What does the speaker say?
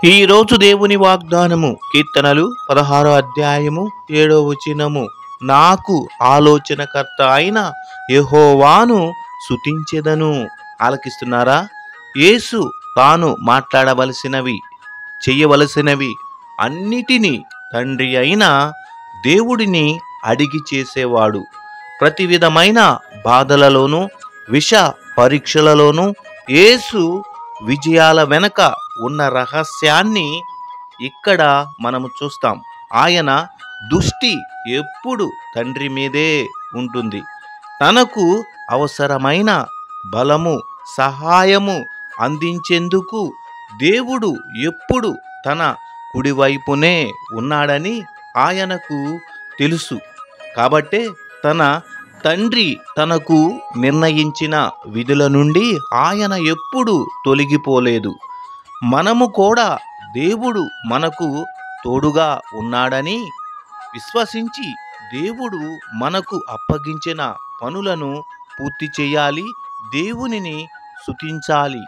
ఈరోజు దేవుని వాగ్దానము కీర్తనలు 16 అధ్యాయము 7 వచనము. నాకు ఆలోచనకర్త అయిన యెహోవాను స్తుతించెదను. ఆలకిస్తున్నారా? యేసు తాను మాట్లాడవలసినవి, చెయ్యవలసినవి అన్నిటినీ తండ్రి అయిన దేవుడిని అడిగి చేసేవాడు. ప్రతి విధమైన బాధలలోనూ, విష పరీక్షలలోనూ యేసు విజయాల వెనక ఉన్న రహస్యాన్ని ఇక్కడ మనము చూస్తాం. ఆయన దృష్టి ఎప్పుడు తండ్రి మీదే ఉంటుంది. తనకు అవసరమైన బలము, సహాయము అందించేందుకు దేవుడు ఎప్పుడు తన కుడివైపునే ఉన్నాడని ఆయనకు తెలుసు. కాబట్టే తన తండ్రి తనకు నిర్ణయించిన విధుల నుండి ఆయన ఎప్పుడు తొలగిపోలేదు. మనము కూడా దేవుడు మనకు తోడుగా ఉన్నాడని విశ్వసించి దేవుడు మనకు అప్పగించిన పనులను పూర్తి చేయాలి, దేవునిని స్తుతించాలి.